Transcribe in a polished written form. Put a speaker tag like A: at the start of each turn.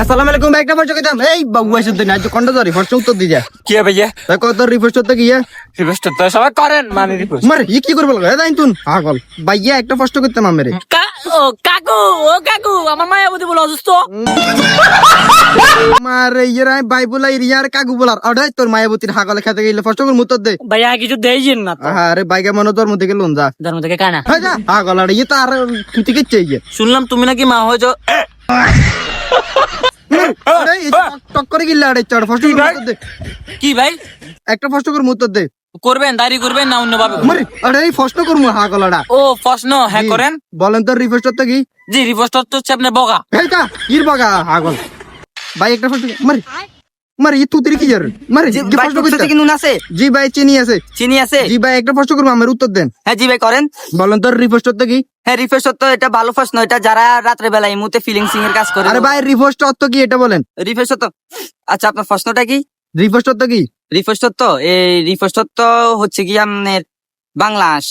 A: আসসালামু আলাইকুম ভাই, একটা প্রশ্ন কইতাম। এই বাবু আইছে তো না, আজ কোনটা ধরি প্রশ্ন উত্তর দি যা।
B: কি ভাইয়া
A: তাই কত রিফ্রেশ করতে গিয়া
B: রিকোয়েস্ট তো সবাই করেন মানে রিকোয়েস্ট
A: মারে কি করব লাগা দাইন তুন পাগল ভাইয়া একটা প্রশ্ন করতাম আমারে।
C: কাকু আমার মায়াবতী বলে অসুস্থ।
A: মারে ইয়ার বাইবুলাই রিয়ার কাকু বলার অডাই তোর মায়াবতীর হাগলে খেতে গেলে প্রশ্ন কর মুত্তর দে।
C: ভাইয়া কিছু দেইছেন না তো,
A: আরে বাইগা মনে তোর মধ্যে লোন যা
C: ধর্ম থেকে কানা।
A: হ্যাঁ যা হাগল আর ইয়ে তো আর তুই কে চাই
C: শুনলাম তুমি নাকি মা হয়েছ।
A: টক করে গিলা আরে চড় প্রশ্ন কর মুত্তর দে।
C: কি ভাই
A: একটা প্রশ্ন কর মুত্তর দে।
C: করবেন, দাঁড়ি করবেন না অন্য ভাবে?
A: মারে আরে এই প্রশ্ন কর মু হাগলড়া।
C: ও প্রশ্ন হ্যাঁ করেন।
A: বলেন তো রিফ্রেশ করতে কি?
C: জি রিপোর্ট তো হচ্ছে আপনার বগা।
A: এইটা ইর বাগা হাগল ভাই একটা প্রশ্ন মারে মারে ই তুই কি যার মারে কি প্রশ্ন করতে
C: কি নুন আছে?
A: জি ভাই চিনি আছে।
C: চিনি আছে?
A: জি ভাই একটা প্রশ্ন করবো আমার উত্তর দেন।
C: হ্যাঁ জি ভাই করেন।
A: বলেন তো রিফ্রেশ করতে কি?
C: হ্যাঁ রিফ্রেশ তো এটা ভালো প্রশ্ন, এটা যারা রাত্রে বেলা এই মুহূর্তে ফিলিংসিং এর কাজ করে।
A: আরে ভাই রিফ্রেশ অর্থ কি এটা বলেন।
C: রিফ্রেশ তো আচ্ছা আপনার প্রশ্নটা কি?
A: রিফ্রেশ অর্থ কি?
C: রিফ্রেশ তো এই রিফ্রেশ তো হচ্ছে কি আপনার বাংলাদেশ।